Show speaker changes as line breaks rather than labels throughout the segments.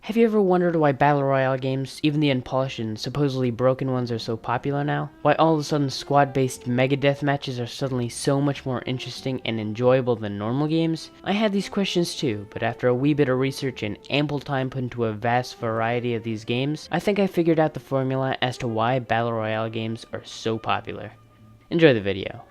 Have you ever wondered why Battle Royale games, even the unpolished and supposedly broken ones, are so popular now? Why all of a sudden squad-based mega death matches are suddenly so much more interesting and enjoyable than normal games? I had these questions too, but after a wee bit of research and ample time put into a vast variety of these games, I think I figured out the formula as to why Battle Royale games are so popular. Enjoy the video.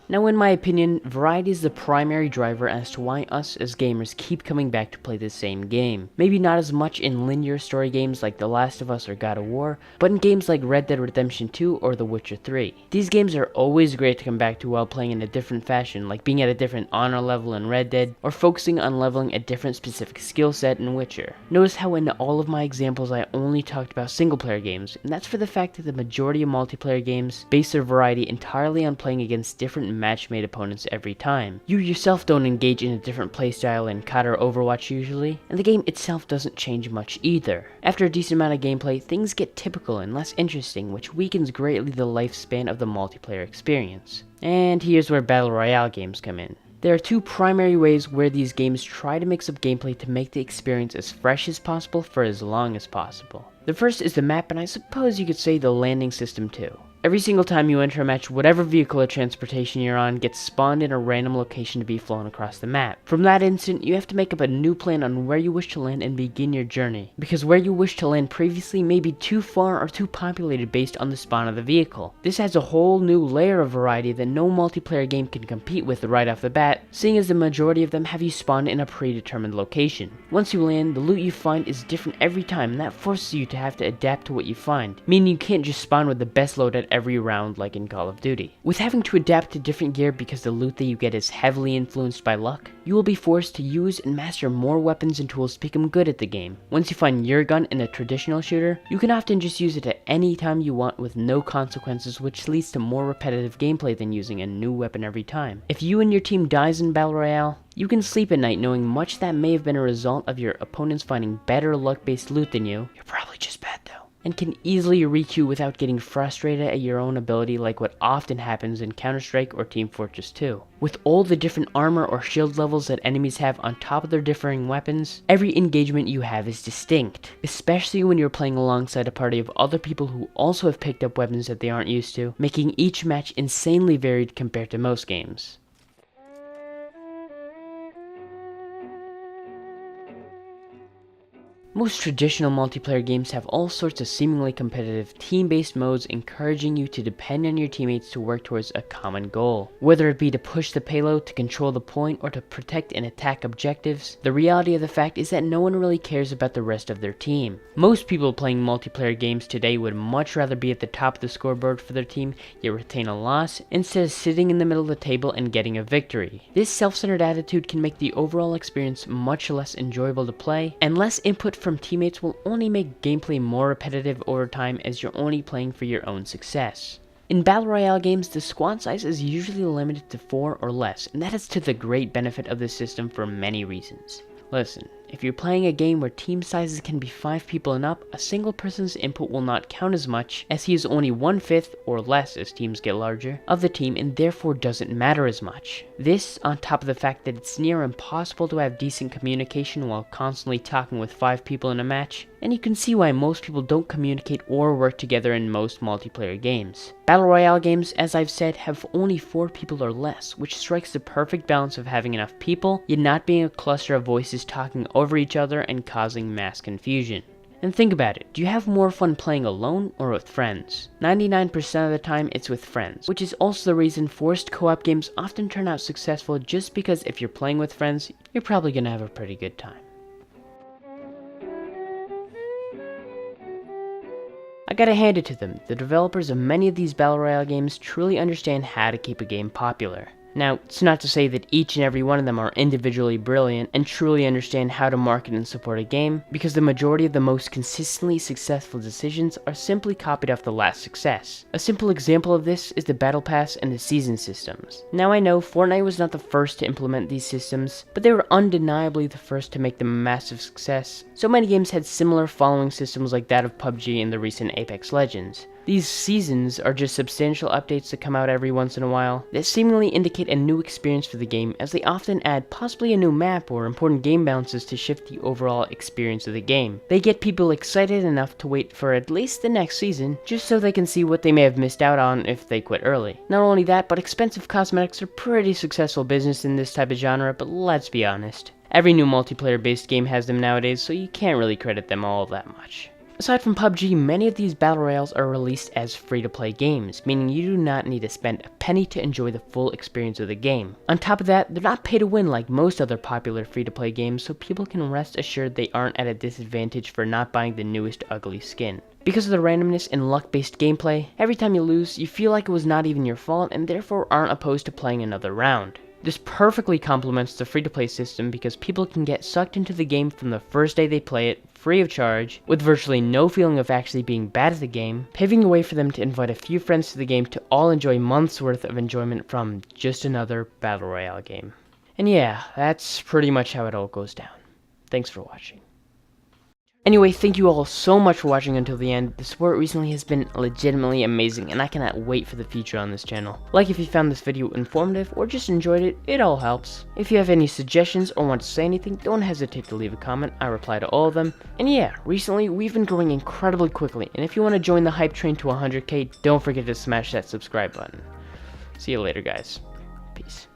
Now, in my opinion, variety is the primary driver as to why us as gamers keep coming back to play the same game. Maybe not as much in linear story games like The Last of Us or God of War, but in games like Red Dead Redemption 2 or The Witcher 3. These games are always great to come back to while playing in a different fashion, like being at a different honor level in Red Dead, or focusing on leveling a different specific skill set in Witcher. Notice how in all of my examples I only talked about single player games, and that's for the fact that the majority of multiplayer games base their variety entirely on playing against different match-made opponents every time. You yourself don't engage in a different playstyle in COD or Overwatch usually, and the game itself doesn't change much either. After a decent amount of gameplay, things get typical and less interesting, which weakens greatly the lifespan of the multiplayer experience. And here's where Battle Royale games come in. There are two primary ways where these games try to mix up gameplay to make the experience as fresh as possible for as long as possible. The first is the map, and I suppose you could say the landing system too. Every single time you enter a match, whatever vehicle or transportation you're on gets spawned in a random location to be flown across the map. From that instant, you have to make up a new plan on where you wish to land and begin your journey, because where you wish to land previously may be too far or too populated based on the spawn of the vehicle. This adds a whole new layer of variety that no multiplayer game can compete with right off the bat, seeing as the majority of them have you spawned in a predetermined location. Once you land, the loot you find is different every time, and that forces you to have to adapt to what you find, meaning you can't just spawn with the best load at every round like in Call of Duty. With having to adapt to different gear because the loot that you get is heavily influenced by luck, you will be forced to use and master more weapons and tools to become good at the game. Once you find your gun in a traditional shooter, you can often just use it at any time you want with no consequences, which leads to more repetitive gameplay than using a new weapon every time. If you and your team dies in Battle Royale, you can sleep at night knowing much that may have been a result of your opponents finding better luck-based loot than you. You're probably just bad though. And can easily requeue without getting frustrated at your own ability like what often happens in Counter-Strike or Team Fortress 2. With all the different armor or shield levels that enemies have on top of their differing weapons, every engagement you have is distinct, especially when you're playing alongside a party of other people who also have picked up weapons that they aren't used to, making each match insanely varied compared to most games. Most traditional multiplayer games have all sorts of seemingly competitive team-based modes encouraging you to depend on your teammates to work towards a common goal. Whether it be to push the payload, to control the point, or to protect and attack objectives, the reality of the fact is that no one really cares about the rest of their team. Most people playing multiplayer games today would much rather be at the top of the scoreboard for their team, yet retain a loss, instead of sitting in the middle of the table and getting a victory. This self-centered attitude can make the overall experience much less enjoyable to play, and less input from teammates will only make gameplay more repetitive over time as you're only playing for your own success. In Battle Royale games, the squad size is usually limited to 4 or less, and that is to the great benefit of this system for many reasons. Listen, if you're playing a game where team sizes can be 5 people and up, a single person's input will not count as much, as he is only 1/5 or less as teams get larger of the team and therefore doesn't matter as much. This, on top of the fact that it's near impossible to have decent communication while constantly talking with 5 people in a match, and you can see why most people don't communicate or work together in most multiplayer games. Battle Royale games, as I've said, have only 4 people or less, which strikes the perfect balance of having enough people, yet not being a cluster of voices talking over each other and causing mass confusion. And think about it, do you have more fun playing alone or with friends? 99% of the time it's with friends, which is also the reason forced co-op games often turn out successful, just because if you're playing with friends, you're probably gonna have a pretty good time. I gotta hand it to them, the developers of many of these Battle Royale games truly understand how to keep a game popular. Now, it's not to say that each and every one of them are individually brilliant and truly understand how to market and support a game, because the majority of the most consistently successful decisions are simply copied off the last success. A simple example of this is the Battle Pass and the season systems. Now I know Fortnite was not the first to implement these systems, but they were undeniably the first to make them a massive success. So many games had similar following systems like that of PUBG and the recent Apex Legends. These seasons are just substantial updates that come out every once in a while that seemingly indicate a new experience for the game, as they often add possibly a new map or important game balances to shift the overall experience of the game. They get people excited enough to wait for at least the next season, just so they can see what they may have missed out on if they quit early. Not only that, but expensive cosmetics are pretty successful business in this type of genre, but let's be honest. Every new multiplayer-based game has them nowadays, so you can't really credit them all that much. Aside from PUBG, many of these battle royales are released as free-to-play games, meaning you do not need to spend a penny to enjoy the full experience of the game. On top of that, they're not pay to win like most other popular free-to-play games, so people can rest assured they aren't at a disadvantage for not buying the newest ugly skin. Because of the randomness and luck-based gameplay, every time you lose, you feel like it was not even your fault and therefore aren't opposed to playing another round. This perfectly complements the free-to-play system because people can get sucked into the game from the first day they play it, free of charge, with virtually no feeling of actually being bad at the game, paving the way for them to invite a few friends to the game to all enjoy months worth of enjoyment from just another Battle Royale game. And yeah, that's pretty much how it all goes down. Thanks for watching. Anyway, thank you all so much for watching until the end. The support recently has been legitimately amazing, and I cannot wait for the future on this channel. Like if you found this video informative, or just enjoyed it, it all helps. If you have any suggestions or want to say anything, don't hesitate to leave a comment, I reply to all of them. And yeah, recently we've been growing incredibly quickly, and if you want to join the hype train to 100k, don't forget to smash that subscribe button. See you later, guys. Peace.